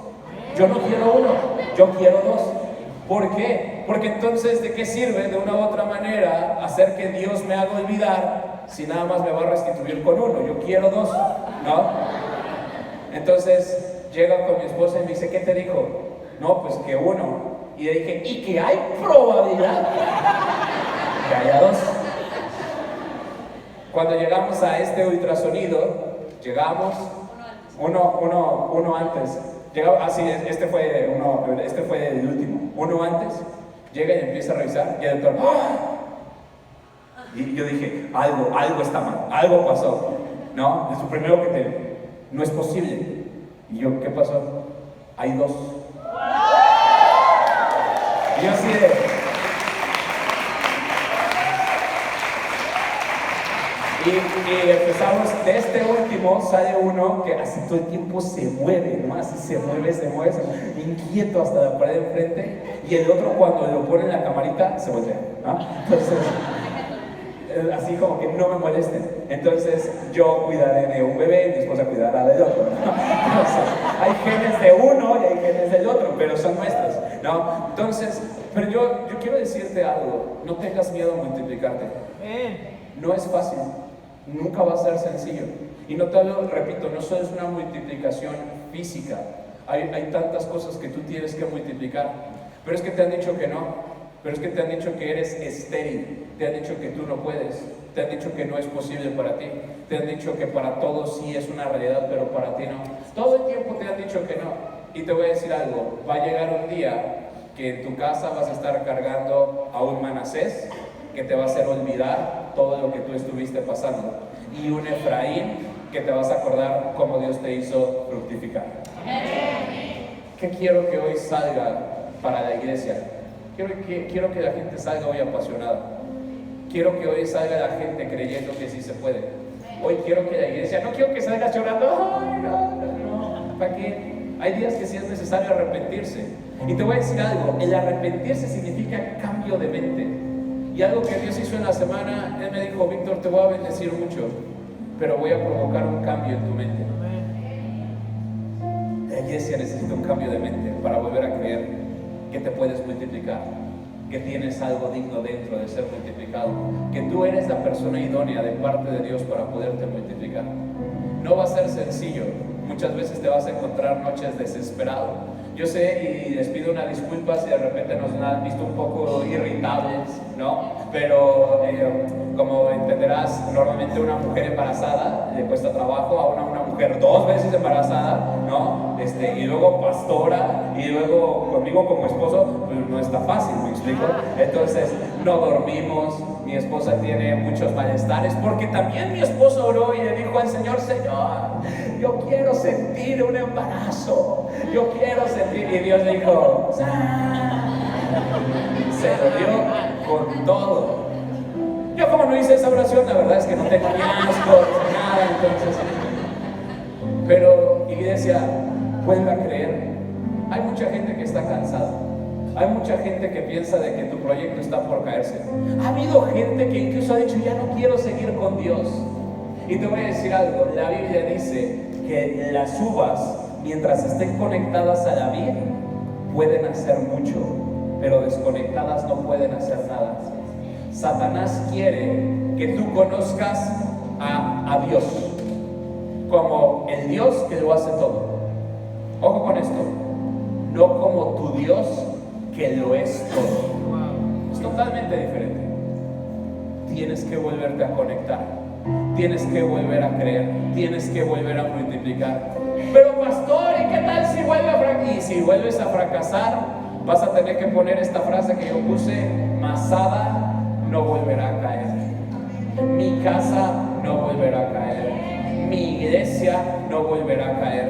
yo no quiero uno, yo quiero dos. ¿Por qué? Porque entonces, ¿de qué sirve de una u otra manera hacer que Dios me haga olvidar si nada más me va a restituir con uno? Yo quiero dos, ¿no? Entonces llega con mi esposa y me dice, ¿qué te dijo? No, pues que uno. Y le dije, ¿y que hay probabilidad que haya dos? Cuando llegamos a este ultrasonido, llegamos uno antes. Este fue el último. Uno antes, llega y empieza a revisar y el doctor, ¡ah! Y yo dije, algo está mal, algo pasó, ¿no? Es lo primero que no es posible. Y yo, ¿qué pasó? Hay dos. Y yo así y empezamos, de este último sale uno que así todo el tiempo se mueve, ¿no? Así se mueve, inquieto hasta la pared de enfrente, y el otro cuando lo pone en la camarita se voltea, ¿no? Entonces, así como que no me molesten. Entonces yo cuidaré de un bebé y mi esposa cuidará del otro, ¿no? Entonces, hay genes de uno y hay genes del otro, pero son nuestros, ¿no? Entonces, pero yo quiero decirte algo, no tengas miedo a multiplicarte. No es fácil, nunca va a ser sencillo. Y no te hablo, repito, no solo es una multiplicación física, hay tantas cosas que tú tienes que multiplicar, pero es que te han dicho que no. Pero es que te han dicho que eres estéril, te han dicho que tú no puedes, te han dicho que no es posible para ti, te han dicho que para todos sí es una realidad, pero para ti no. Todo el tiempo te han dicho que no. Y te voy a decir algo, va a llegar un día que en tu casa vas a estar cargando a un Manasés que te va a hacer olvidar todo lo que tú estuviste pasando, y un Efraín que te vas a acordar cómo Dios te hizo fructificar. ¿Qué quiero que hoy salga para la iglesia? Quiero que la gente salga hoy apasionada. Quiero que hoy salga la gente creyendo que sí se puede. Hoy quiero que la iglesia, no quiero que salgas llorando, ay, no, ¿para qué? Hay días que sí es necesario arrepentirse. Y te voy a decir algo, el arrepentirse significa cambio de mente. Y algo que Dios hizo en la semana, Él me dijo, Víctor, te voy a bendecir mucho, pero voy a provocar un cambio en tu mente. La iglesia necesita un cambio de mente para volver a creer que te puedes multiplicar, que tienes algo digno dentro de ser multiplicado, que tú eres la persona idónea de parte de Dios para poderte multiplicar. No va a ser sencillo, muchas veces te vas a encontrar noches desesperado. Yo sé y les pido una disculpa si de repente nos han visto un poco irritables, ¿no? Pero como entenderás, normalmente una mujer embarazada le cuesta trabajo a una mujer 2 veces embarazada, ¿no? Y luego pastora, y luego conmigo como esposo, pues no está fácil, ¿me explico? Entonces no dormimos, mi esposa tiene muchos malestares, porque también mi esposo oró y le dijo al Señor, Señor, yo quiero sentir un embarazo, yo quiero sentir, y Dios le dijo, se lo dio con todo. Yo como no hice esa oración, la verdad es que no tengo ni asco, nada, entonces, pero iglesia, vuelve a creer. Hay mucha gente que está cansada, hay mucha gente que piensa de que tu proyecto está por caerse. Ha habido gente que incluso ha dicho, ya no quiero seguir con Dios. Y te voy a decir algo, la Biblia dice que las uvas, mientras estén conectadas a la vid, pueden hacer mucho, pero desconectadas no pueden hacer nada. Satanás quiere que tú conozcas a Dios como el Dios que lo hace todo. Ojo con esto, no como tu Dios que lo es todo. Es totalmente diferente. Tienes que volverte a conectar, tienes que volver a creer, tienes que volver a multiplicar. Pero pastor, ¿y qué tal si vuelve a fracasar? Y si vuelves a fracasar, vas a tener que poner esta frase que yo puse: Masada no volverá a caer, mi casa no volverá a caer, mi iglesia no volverá a caer.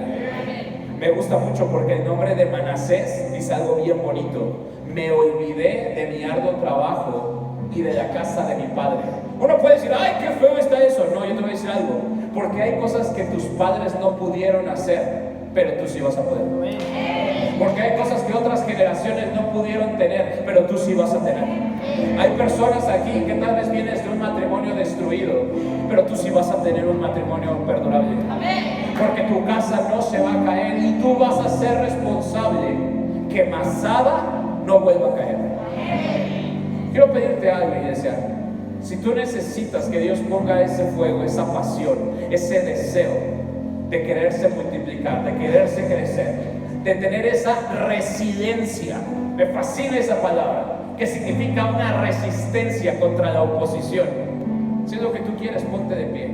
Me gusta mucho porque el nombre de Manasés dice algo bien bonito: me olvidé de mi arduo trabajo y de la casa de mi padre. Uno puede decir, ay, qué feo está eso. No, yo te voy a decir algo, porque hay cosas que tus padres no pudieron hacer, pero tú sí vas a poder. Porque hay cosas que otras generaciones no pudieron tener, pero tú sí vas a tener. Hay personas aquí que tal vez vienes de un matrimonio destruido, pero tú sí vas a tener un matrimonio perdurable. Porque tu casa no se va a caer y tú vas a ser responsable que Masada no vuelva a caer. Quiero pedirte algo, iglesia. Si tú necesitas que Dios ponga ese fuego, esa pasión, ese deseo de quererse multiplicar, de quererse crecer, de tener esa resiliencia, me fascina esa palabra, que significa una resistencia contra la oposición. Si es lo que tú quieres, ponte de pie.